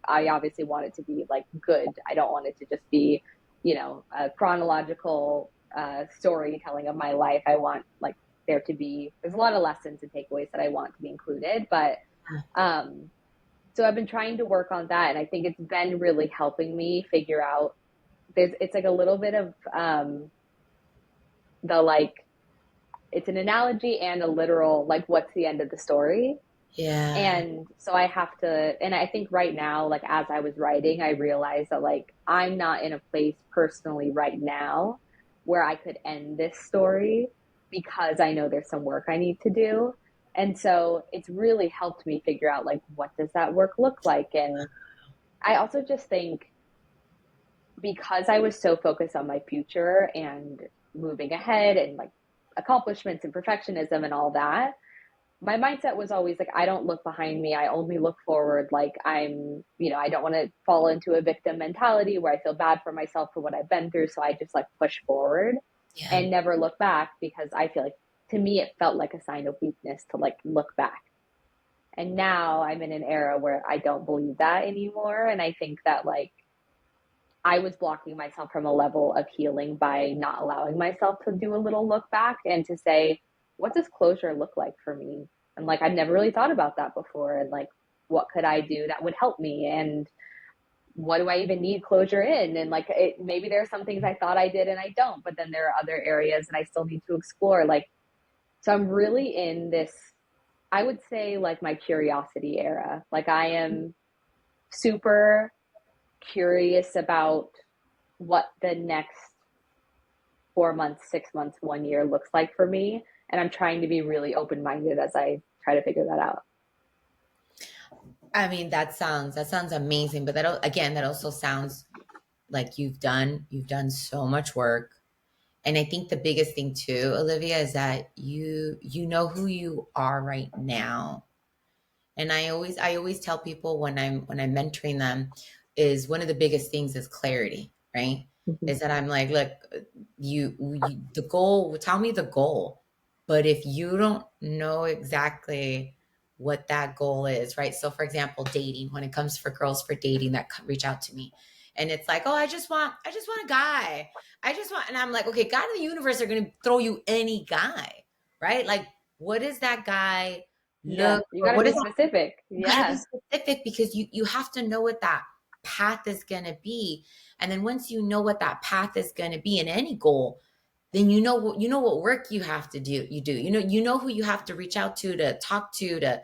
Speaker 2: I obviously want it to be like good. I don't want it to just be, a chronological storytelling of my life. I want like there to be. There's a lot of lessons and takeaways that I want to be included, but um, so I've been trying to work on that, and I think it's been really helping me figure out. It's like a little bit of the like it's an analogy and a literal like what's the end of the story.
Speaker 1: Yeah.
Speaker 2: And so I have to, and I think right now, like as I was writing, I realized that like I'm not in a place personally right now where I could end this story because I know there's some work I need to do. And so it's really helped me figure out like what does that work look like. And I also just think because I was so focused on my future and moving ahead and like accomplishments and perfectionism and all that, my mindset was always like, I don't look behind me. I only look forward. Like, I don't want to fall into a victim mentality where I feel bad for myself for what I've been through. So I just like push forward
Speaker 1: Yeah.
Speaker 2: and never look back because I feel like to me, it felt like a sign of weakness to like look back. And now I'm in an era where I don't believe that anymore. And I think that like I was blocking myself from a level of healing by not allowing myself to do a little look back and to say, what does closure look like for me? And like, I'd never really thought about that before. And like, what could I do that would help me? And what do I even need closure in? And like, maybe there are some things I thought I did and I don't, but then there are other areas that I still need to explore. Like, so I'm really in this, I would say like my curiosity era. Like I am super curious about what the next 4 months, 6 months, 1 year looks like for me. And I'm trying to be really open minded as I try to figure that out.
Speaker 1: I mean, that sounds amazing, but again, that also sounds like you've done so much work. And I think the biggest thing too, Olivia, is that you know who you are right now. And I always tell people when I'm mentoring them, is one of the biggest things is clarity, right?
Speaker 2: Mm-hmm.
Speaker 1: Is that I'm like, look, you the goal, tell me the goal. But if you don't know exactly what that goal is, right? So for example, dating, when it comes for girls for dating that reach out to me, and it's like, oh, I just want a guy. I just want, and I'm like, okay, God and the universe are going to throw you any guy, right? Like, what is that guy
Speaker 2: Yeah,
Speaker 1: look,
Speaker 2: you got
Speaker 1: or
Speaker 2: to
Speaker 1: what
Speaker 2: be
Speaker 1: is that?
Speaker 2: specific.
Speaker 1: You got to be
Speaker 2: Yeah.
Speaker 1: specific, because you have to know what that path is going to be. And then once you know what that path is going to be in any goal, then you know what work you have to do. You know who you have to reach out to talk to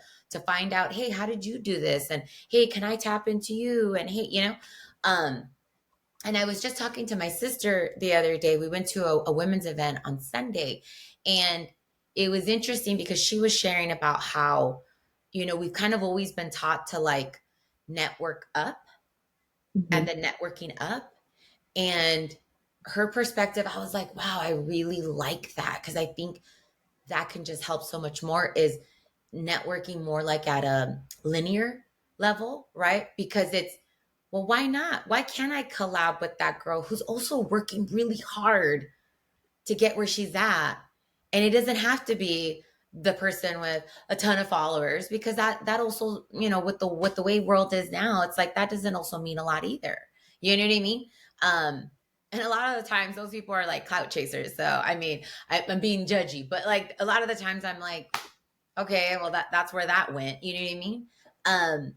Speaker 1: find out, hey, how did you do this? And hey, can I tap into you? And hey, um and I was just talking to my sister the other day. We went to a women's event on Sunday, and it was interesting because she was sharing about how, we've kind of always been taught to like network up
Speaker 2: Mm-hmm.
Speaker 1: and then networking up. And her perspective, I was like, wow, I really like that, because I think that can just help so much more, is networking more like at a linear level, right? Because it's, well, why not? Why can't I collab with that girl who's also working really hard to get where she's at? And it doesn't have to be the person with a ton of followers, because that also, with the way world is now, it's like that doesn't also mean a lot either. You know what I mean? Um, and a lot of the times those people are like clout chasers. So I mean, I'm being judgy, but like a lot of the times I'm like, okay, well that's where that went. You know what I mean?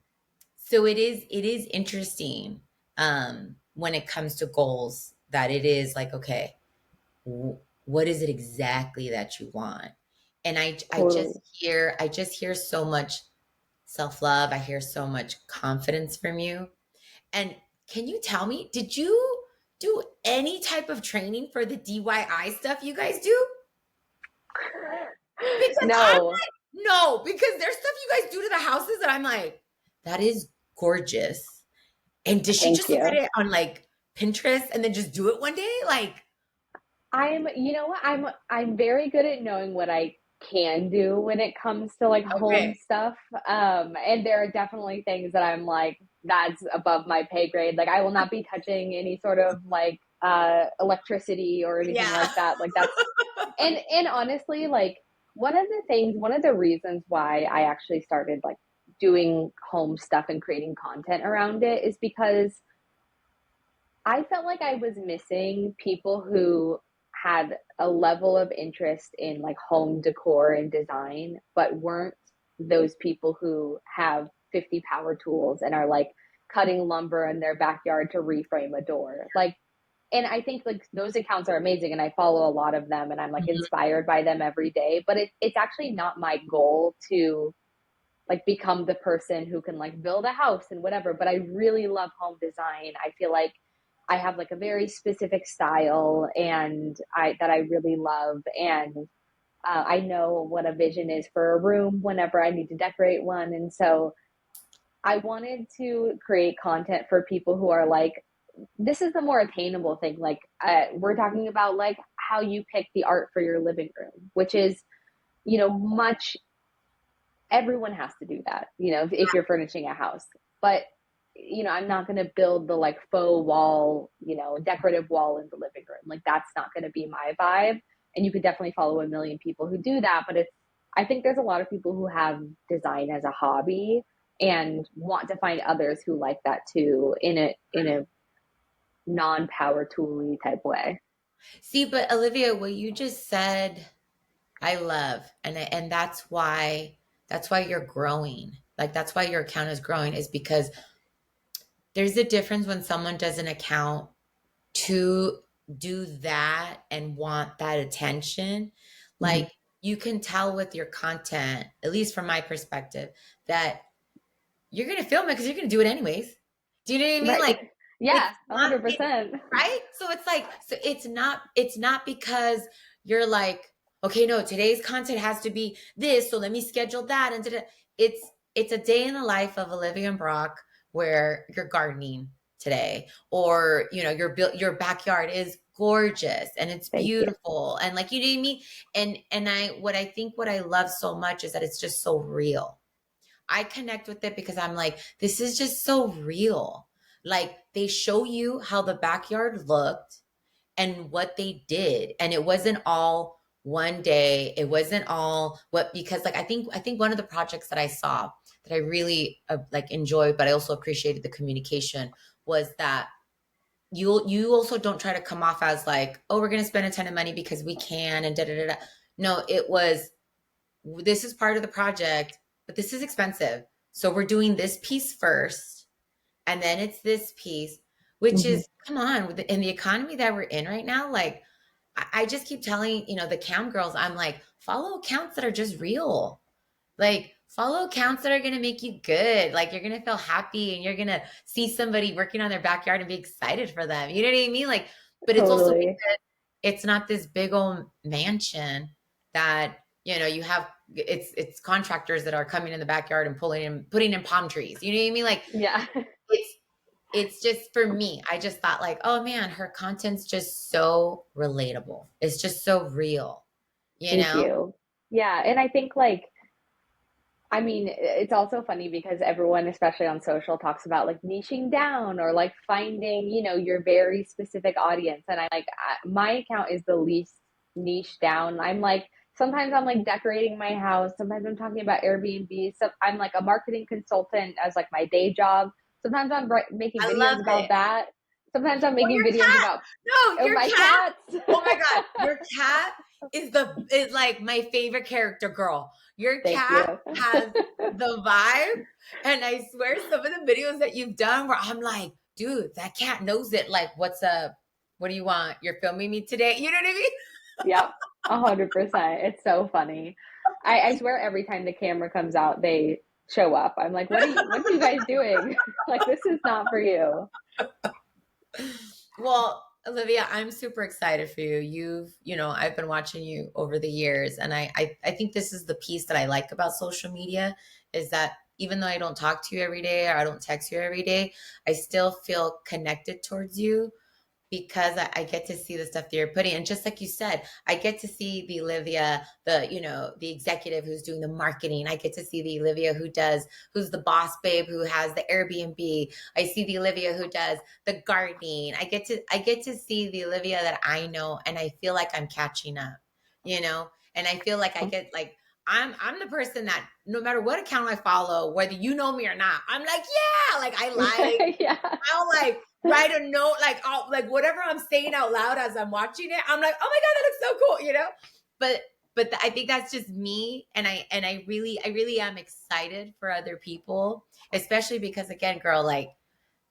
Speaker 1: So it is interesting, when it comes to goals, that it is like, okay, what is it exactly that you want? And I just
Speaker 2: Totally.
Speaker 1: hear so much self-love. I hear so much confidence from you. And can you tell me, did you do any type of training for the DIY stuff you guys do? Because I'm
Speaker 2: No,
Speaker 1: like, no, because there's stuff you guys do to the houses that I'm like, that is gorgeous. And does she
Speaker 2: thank
Speaker 1: just look at
Speaker 2: you.
Speaker 1: it on like Pinterest and then just do it one day? Like,
Speaker 2: You know what? I'm very good at knowing what I can do when it comes to like home
Speaker 1: okay,
Speaker 2: stuff. And there are definitely things that I'm like, that's above my pay grade. Like I will not be touching any sort of like electricity or anything
Speaker 1: yeah.
Speaker 2: like that. Like that's and honestly, like one of the reasons why I actually started like doing home stuff and creating content around it is because I felt like I was missing people who had a level of interest in like home decor and design, but weren't those people who have 50 power tools and are like cutting lumber in their backyard to reframe a door. Like, and I think like those accounts are amazing and I follow a lot of them and I'm like
Speaker 1: Mhm.
Speaker 2: inspired by them every day, but it's actually not my goal to like become the person who can like build a house and whatever, but I really love home design. I feel like I have like a very specific style and I that I really love and I know what a vision is for a room whenever I need to decorate one. And so I wanted to create content for people who are like, this is the more attainable thing. Like, we're talking about like how you pick the art for your living room, which is, much everyone has to do that, if you're furnishing a house. But, I'm not going to build the like faux wall, decorative wall in the living room. Like that's not going to be my vibe. And you could definitely follow a million people who do that. But I think there's a lot of people who have design as a hobby and want to find others who like that too in a non-power tooly type way.
Speaker 1: See, but Olivia, what you just said, I love, and that's why you're growing. Like that's why your account is growing is because there's a difference when someone does an account to do that and want that attention.
Speaker 2: Mhm.
Speaker 1: Like you can tell with your content, at least from my perspective, that you're going to film it because you're going to do it anyways. Do you know what I mean? Like
Speaker 2: Right. Yeah,
Speaker 1: it's not it,
Speaker 2: 100%.
Speaker 1: right? So it's like so it's not because you're like, okay, no, today's content has to be this, so let me schedule that and da-da. It's a day in the life of Olivia and Brock where you're gardening today or your backyard is gorgeous and it's
Speaker 2: Thank you.
Speaker 1: beautiful and like you know what I mean? And what I love so much is that it's just so real. I connect with it because I'm like, this is just so real. Like they show you how the backyard looked and what they did. And it wasn't all one day. It wasn't all what because like I think one of the projects that I saw that I really like enjoyed, but I also appreciated the communication was that you also don't try to come off as like, oh, we're gonna spend a ton of money because we can and da da da da. No, it was this is part of the project, but this is expensive. So we're doing this piece first, and then it's this piece, which
Speaker 2: Hmm.
Speaker 1: is, come on, in the economy that we're in right now, like, I just keep telling, the cam girls, I'm like, follow accounts that are just real. Like, follow accounts that are going to make you good. Like, you're going to feel happy and you're going to see somebody working on their backyard and be excited for them. You know what I mean? Like, but it's also
Speaker 2: Totally.
Speaker 1: it's not this big old mansion that you have it's contractors that are coming in the backyard and putting in palm trees, you know what I mean? Like
Speaker 2: Yeah.
Speaker 1: it's it's just for me, I just thought like, oh man, her content's just so relatable, it's just so real, you
Speaker 2: Thank
Speaker 1: know.
Speaker 2: you. Yeah, and I think like I mean, it's also funny because everyone, especially on social, talks about like niching down or like finding, your very specific audience. And my account is the least niche down. Sometimes I'm like decorating my house. Sometimes I'm talking about Airbnb. So I'm like a marketing consultant as like my day job. Sometimes I'm making
Speaker 1: I
Speaker 2: videos
Speaker 1: love
Speaker 2: about
Speaker 1: it.
Speaker 2: that. Sometimes I'm
Speaker 1: Or
Speaker 2: making
Speaker 1: your
Speaker 2: videos
Speaker 1: cat.
Speaker 2: about
Speaker 1: No, your
Speaker 2: my
Speaker 1: cat.
Speaker 2: cats.
Speaker 1: Oh my god, your cat is like my favorite character, girl. Your
Speaker 2: Thank you.
Speaker 1: cat has the vibe, and I swear some of the videos that you've done where I'm like, dude, that cat knows it. Like, what's up? What do you want? You're filming me today. You know what I mean?
Speaker 2: Yep, 100%. It's so funny. I swear every time the camera comes out, they show up. I'm like, what are you guys doing? Like, this is not for you.
Speaker 1: Well, Olivia, I'm super excited for you. I've been watching you over the years, and I think this is the piece that I like about social media is that even though I don't talk to you every day or I don't text you every day, I still feel connected towards you because I get to see the stuff that you're putting. And just like you said, I get to see the Olivia, the executive who's doing the marketing. I get to see the Olivia who's the boss babe who has the Airbnb. I see the Olivia who does the gardening. I get to see the Olivia that I know, and I feel like I'm catching up, and I feel like I get like, I'm the person that no matter what account I follow, whether you know me or not, I'm like, yeah, like
Speaker 2: Yeah.
Speaker 1: I'll like write a note, like I'll like whatever I'm saying out loud as I'm watching it. I'm like, oh my god, that looks so cool. But I think that's just me, and I really am excited for other people, especially because again, girl, like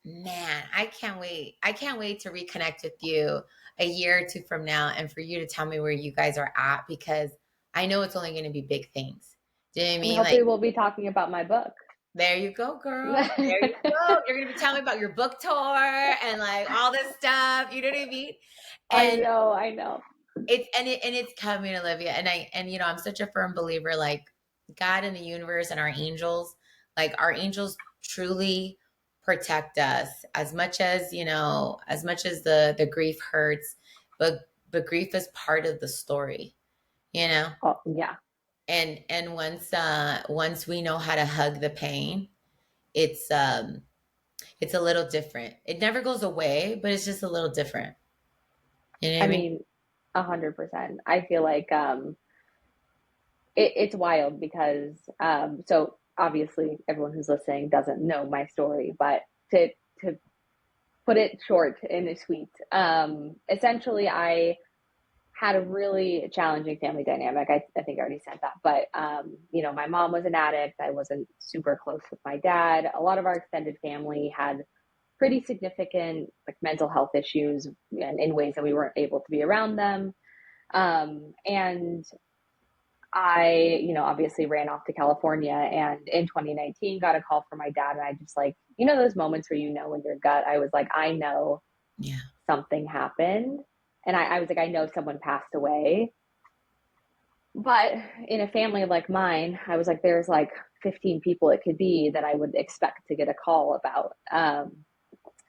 Speaker 1: man, I can't wait. I can't wait to reconnect with you a year or two from now, and for you to tell me where you guys are at because I know it's only going to be big things. Do you know what I
Speaker 2: And
Speaker 1: mean?
Speaker 2: hopefully
Speaker 1: Like
Speaker 2: we'll be talking about my book.
Speaker 1: there you go, girl. There you go. You're gonna be telling me about your book tour and like all this stuff. You know what I mean?
Speaker 2: I
Speaker 1: And
Speaker 2: know, I know.
Speaker 1: it's coming, Olivia. And I'm such a firm believer, like God and the universe and our angels, like our angels truly protect us as much as the grief hurts, but grief is part of the story, you know?
Speaker 2: Oh, yeah.
Speaker 1: And once we know how to hug the pain, it's a little different. It never goes away, but it's just a little different. You know what
Speaker 2: I
Speaker 1: I mean?
Speaker 2: mean, 100%. I feel like it's wild because so obviously everyone who's listening doesn't know my story, but to put it short and sweet. Essentially, I had a really challenging family dynamic. I think I already said that, but my mom was an addict. I wasn't super close with my dad. A lot of our extended family had pretty significant like mental health issues and in ways that we weren't able to be around them. And I, obviously ran off to California and in 2019 got a call from my dad. And I just like, those moments where in your gut, I was like, I know
Speaker 1: Yeah.
Speaker 2: something happened. And I was like, I know someone passed away. But in a family like mine, I was like, there's like 15 people it could be that I would expect to get a call about.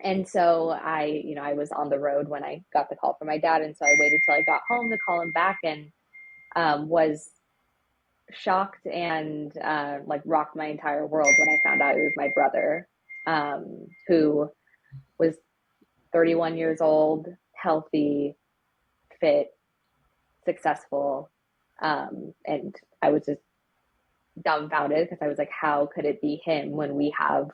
Speaker 2: And so I was on the road when I got the call from my dad. And so I waited till I got home to call him back and was shocked and like rocked my entire world when I found out it was my brother, who was 31 years old, healthy, fit, successful. And I was just dumbfounded because I was like, how could it be him when we have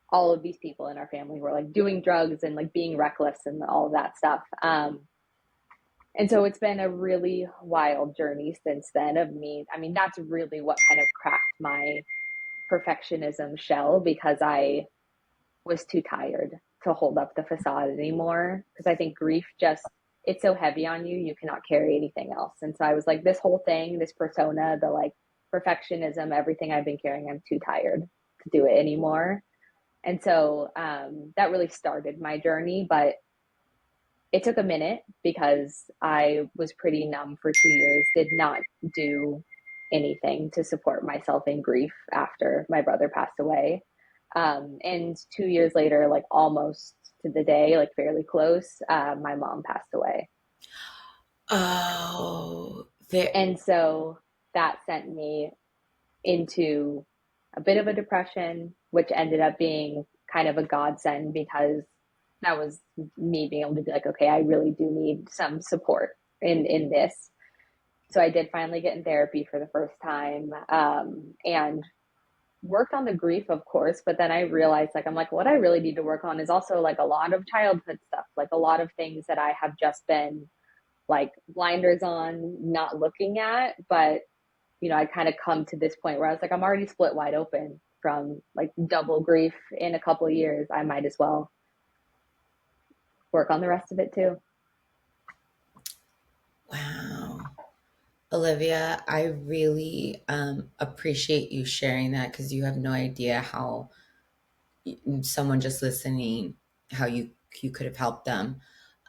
Speaker 2: all of these people in our family who are like doing drugs and like being reckless and all of that stuff. And so it's been a really wild journey since then of me. I mean, that's really what kind of cracked my perfectionism shell because I was too tired to hold up the facade anymore. Because I think grief just, it's so heavy on you, you cannot carry anything else. And so I was like, this whole thing, this persona, the like perfectionism, everything I've been carrying, I'm too tired to do it anymore. And so that really started my journey, but it took a minute because I was pretty numb for 2 years, did not do anything to support myself in grief after my brother passed away. And 2 years later, like almost to the day, like fairly close, my mom passed away.
Speaker 1: Oh, there.
Speaker 2: And so that sent me into a bit of a depression, which ended up being kind of a godsend because that was me being able to be like, okay, I really do need some support in this. So I did finally get in therapy for the first time, and worked on the grief, of course. But then I realized, like, I'm like, what I really need to work on is also like a lot of childhood stuff, like a lot of things that I have just been like blinders on, not looking at, but I kind of come to this point where I was like, I'm already split wide open from like double grief in a couple of years. I might as well work on the rest of it too.
Speaker 1: Wow. Olivia, I really appreciate you sharing that because you have no idea how someone just listening, how you could have helped them.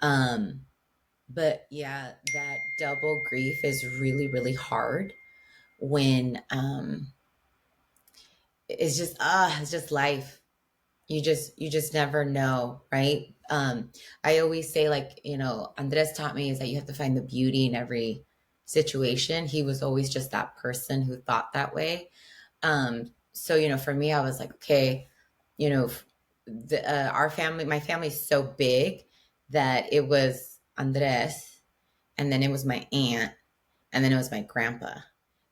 Speaker 1: Um, but yeah, that double grief is really, really hard when it's just life. You just never know, right? I always say, like, Andres taught me is that you have to find the beauty in every situation. He was always just that person who thought that way. So for me, I was like, okay, you know our family, my family is so big that it was Andres, and then it was my aunt, and then it was my grandpa.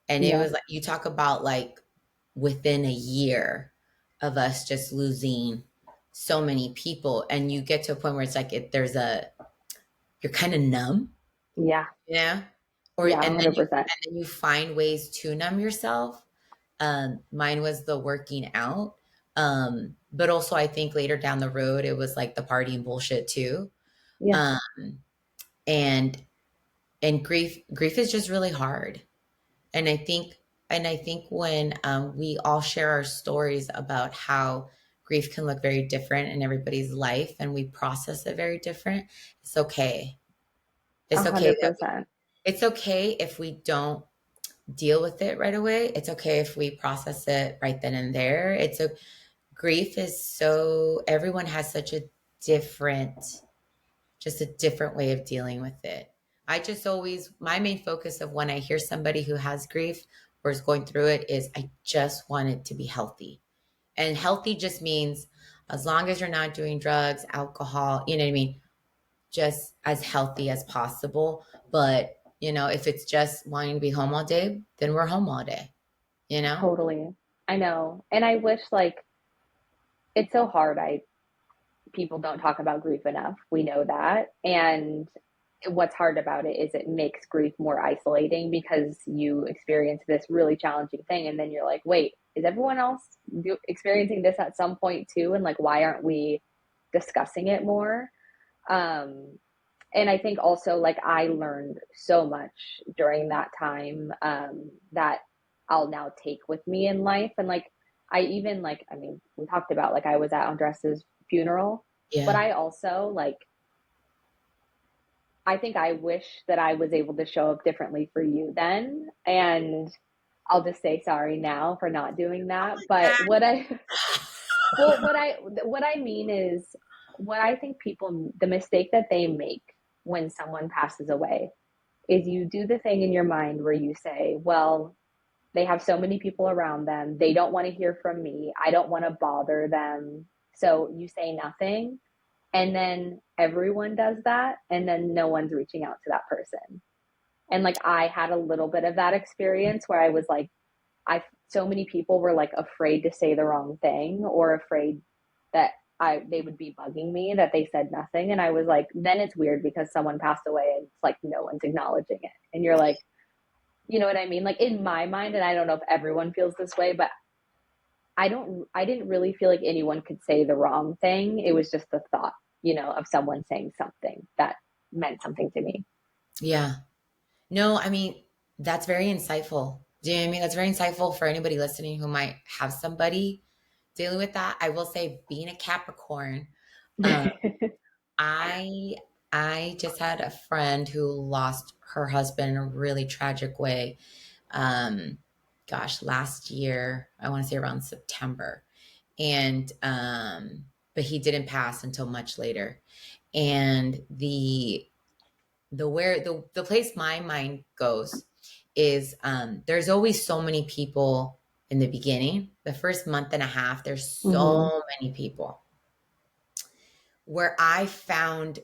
Speaker 1: And it
Speaker 2: Yeah.
Speaker 1: was like, you talk about like within a year of us just losing so many people, and you get to a point where it's like you're kind of numb,
Speaker 2: Yeah.
Speaker 1: or
Speaker 2: Yeah. 100%.
Speaker 1: and then you find ways to numb yourself. Mine was the working out, but also I think later down the road it was like the partying bullshit too.
Speaker 2: Yeah.
Speaker 1: um, and grief is just really hard. And I think when we all share our stories about how grief can look very different in everybody's life, and we process it very different, it's okay.
Speaker 2: A
Speaker 1: It's okay
Speaker 2: hundred
Speaker 1: that
Speaker 2: percent.
Speaker 1: it's okay if we don't deal with it right away. It's okay if we process it right then and there. Grief is so, everyone has such a different, just a different way of dealing with it. I just always, my main focus of when I hear somebody who has grief or is going through it is I just want it to be healthy. And healthy just means as long as you're not doing drugs, alcohol, you know what I mean? Just as healthy as possible. But, if it's just wanting to be home all day, then we're home all day, you know?
Speaker 2: Totally. I know. And I wish like it's so hard. I people don't talk about grief enough. We know that. And what's hard about it is it makes grief more isolating because you experience this really challenging thing and then you're like, wait, is everyone else experiencing this at some point too? And like, why aren't we discussing it more? Um, and I think also like I learned so much during that time that I'll now take with me in life. And like I even like, I mean, we talked about like I was at Andres's funeral, but
Speaker 1: Yeah.
Speaker 2: I also like I think I wish that I was able to show up differently for you then. And I'll just say sorry now for not doing that. But what I well, what I mean is what I think people the mistake that they make when someone passes away is you do the thing in your mind where you say, well, they have so many people around them. They don't want to hear from me. I don't want to bother them. So you say nothing. And then everyone does that. And then no one's reaching out to that person. And like I had a little bit of that experience where I was like, so many people were like afraid to say the wrong thing or afraid that they would be bugging me that they said nothing. And I was like, then it's weird because someone passed away and it's like no one's acknowledging it. And you're like, you know what I mean? Like in my mind, and I don't know if everyone feels this way, but I didn't really feel like anyone could say the wrong thing. It was just the thought, of someone saying something that meant something to me.
Speaker 1: Yeah. No, I mean, that's very insightful. Do you know what I mean? That's very insightful for anybody listening who might have somebody dealing with that. I will say, being a Capricorn, um, I I just had a friend who lost her husband in a really tragic way. Um, gosh, last year, I want to say around September. And but he didn't pass until much later. And the place my mind goes is there's always so many people in the beginning. The first month and a half, there's
Speaker 2: Hmm.
Speaker 1: so many people where I found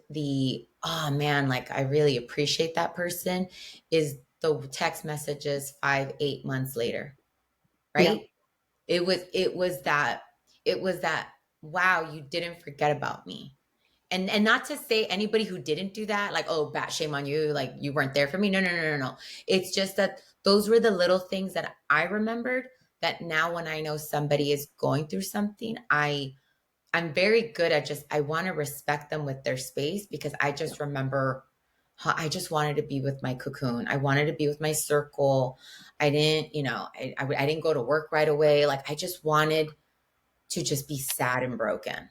Speaker 1: oh man, like I really appreciate that person is the text messages 5, 8 months later,
Speaker 2: Yeah,
Speaker 1: right? It was that wow, you didn't forget about me. And not to say anybody who didn't do that, like, oh, bat shame on you, like you weren't there for me. No, no, no, no, no. It's just that those were the little things that I remembered that now when I know somebody is going through something, I'm very good at just I want to respect them with their space because I
Speaker 2: yeah,
Speaker 1: just remember how I just wanted to be with my cocoon. I wanted to be with my circle. I didn't, I didn't go to work right away. Like I just wanted to just be sad and broken,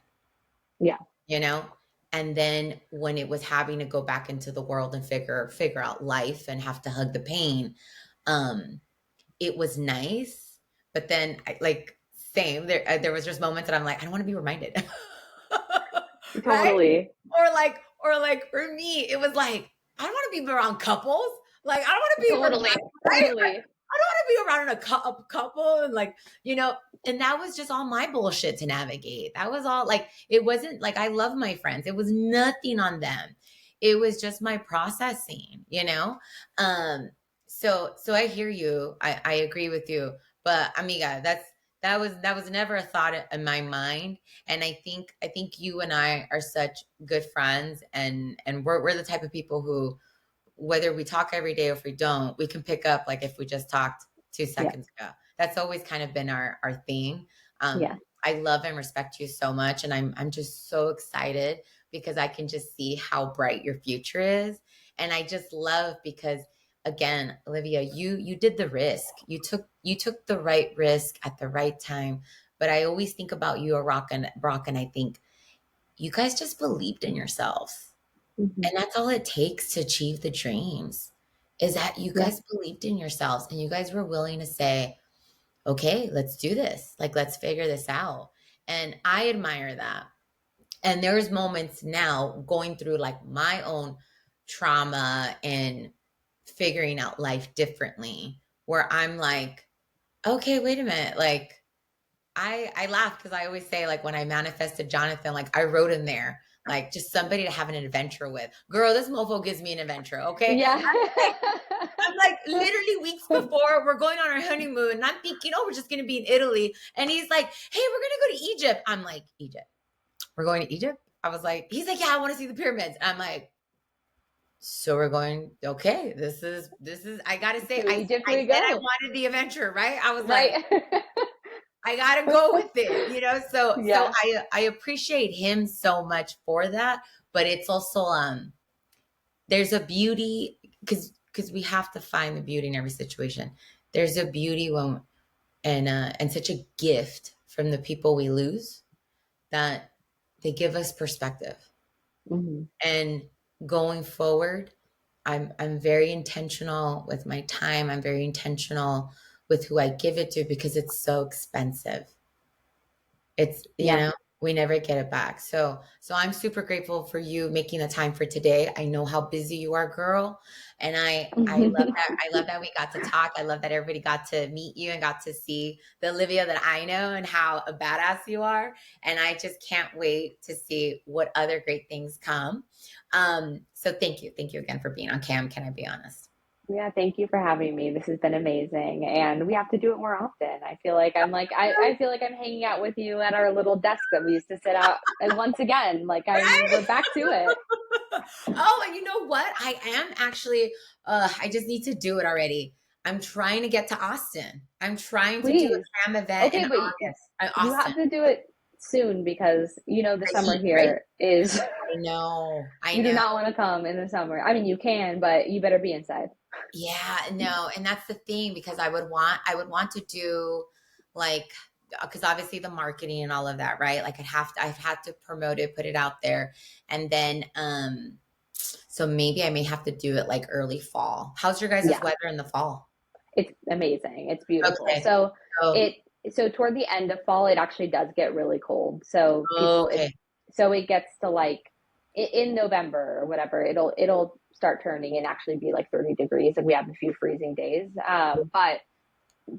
Speaker 2: yeah,
Speaker 1: you know? And then when it was having to go back into the world and figure out life and have to hug the pain, um, it was nice. But then like same, there was just moments that I'm like, I don't want to be reminded. Right?
Speaker 2: totally,
Speaker 1: Or like for me, it was like, I don't want to be around couples. Like I don't want to be reminded,
Speaker 2: totally,
Speaker 1: right?
Speaker 2: totally.
Speaker 1: I don't want to be around a couple and like, and that was just all my bullshit to navigate. That was all like, it wasn't like I love my friends. It was nothing on them. It was just my processing. Um, so I hear you. I agree with you. But amiga, that was never a thought in my mind. And I think you and I are such good friends, and we're the type of people who, whether we talk every day or if we don't, we can pick up like if we just talked two
Speaker 2: Yeah,
Speaker 1: seconds ago. That's always kind of been our thing.
Speaker 2: yeah,
Speaker 1: I love and respect you so much, and I'm just so excited because I can just see how bright your future is, and I just love because again, Olivia, you did the risk. You took the right risk at the right time. But I always think about you, Brock, and I think you guys just believed in yourselves.
Speaker 2: hmm,
Speaker 1: And that's all it takes to achieve the dreams is that you
Speaker 2: yeah,
Speaker 1: guys believed in yourselves and you guys were willing to say, okay, let's do this. Like, let's figure this out. And I admire that. And there's moments now going through like my own trauma and figuring out life differently where I'm like, okay, wait a minute. Like, I laugh because I always say like when I manifested Jonathan, like I wrote in there like just somebody to have an adventure with. Girl, this mofo gives me an adventure. Okay,
Speaker 2: yeah.
Speaker 1: I'm like literally weeks before we're going on our honeymoon, and I'm thinking, oh, we're just gonna be in Italy, and he's like, hey, we're gonna go to Egypt. I'm like, Egypt? We're going to Egypt? I was like, he's like, yeah, I want to see the pyramids. And I'm like, so we're going, okay, this is, I gotta say,
Speaker 2: To Egypt
Speaker 1: I
Speaker 2: we
Speaker 1: said I
Speaker 2: go.
Speaker 1: wanted the adventure, right? I was like,
Speaker 2: Right.
Speaker 1: I gotta go with it. So
Speaker 2: Yeah.
Speaker 1: I appreciate him so much for that, but it's also there's a beauty because we have to find the beauty in every situation. There's a beauty when and such a gift from the people we lose that they give us perspective.
Speaker 2: Hmm.
Speaker 1: And going forward, I'm very intentional with my time. I'm very intentional with who I give it to because it's so expensive. It's,
Speaker 2: Yeah.
Speaker 1: we never get it back. So I'm super grateful for you making the time for today. I know how busy you are, girl. And I love that. I love that we got to talk. I love that everybody got to meet you and got to see the Olivia that I know and how a badass you are. And I just can't wait to see what other great things come. So thank you. Thank you again for being on Cam. Can I be honest?
Speaker 2: Yeah, thank you for having me. This has been amazing. And we have to do it more often. I feel like I feel like I'm hanging out with you at our little desk that we used to sit out. And once again, like we're
Speaker 1: Right?
Speaker 2: back to it.
Speaker 1: Oh, and you know what? I am actually, I just need to do it already. I'm trying to get to Austin. I'm trying to do
Speaker 2: Please.
Speaker 1: a cam event in
Speaker 2: Okay, but
Speaker 1: August.
Speaker 2: you
Speaker 1: Austin.
Speaker 2: have to do it soon because the
Speaker 1: The
Speaker 2: summer
Speaker 1: heat, right?
Speaker 2: here is
Speaker 1: I know. I
Speaker 2: you do
Speaker 1: know.
Speaker 2: not want to come in the summer. I mean, you can, but you better be inside.
Speaker 1: Yeah, no, and that's the thing because I would want to do like because obviously the marketing and all of that, right? Like I've had to promote it, put it out there, and then so maybe I may have to do it like early fall. How's your guys'
Speaker 2: Yeah.
Speaker 1: weather in the fall?
Speaker 2: It's amazing. It's beautiful.
Speaker 1: Okay.
Speaker 2: So
Speaker 1: So
Speaker 2: it so toward the end of fall, it actually does get really cold. So
Speaker 1: okay.
Speaker 2: it gets to like in November or whatever, it'll start turning and actually be like 30 degrees, and we have a few freezing days. But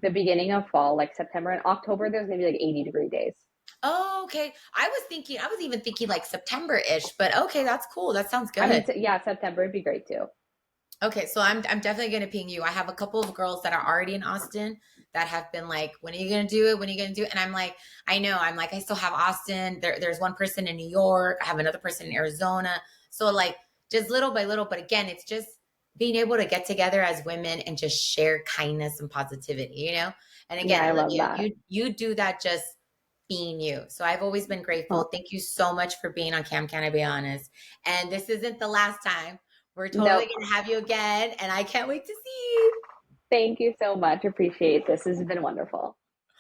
Speaker 2: the beginning of fall, like September and October, there's gonna be like 80-degree days.
Speaker 1: Oh, okay. I was even thinking like September-ish, but okay, that's cool. That sounds
Speaker 2: I
Speaker 1: good.
Speaker 2: mean, yeah, September would be great too.
Speaker 1: Okay, so I'm definitely gonna ping you. I have a couple of girls that are already in Austin that have been like, when are you gonna do it? When are you gonna do it? And I'm like, I know, I'm like, I still have Austin. There's one person in New York, I have another person in Arizona. So like just little by little, but again, it's just being able to get together as women and just share kindness and positivity. And
Speaker 2: Yeah,
Speaker 1: again,
Speaker 2: I love
Speaker 1: Olivia,
Speaker 2: that.
Speaker 1: you do that just being you. So I've always been grateful.
Speaker 2: Oh,
Speaker 1: Thank you so much for being on Cam Can I Be Honest? And this isn't the last time. We're totally
Speaker 2: nope.
Speaker 1: going to have you again, and I can't wait to see you.
Speaker 2: Thank you so much. Appreciate this. This has been wonderful.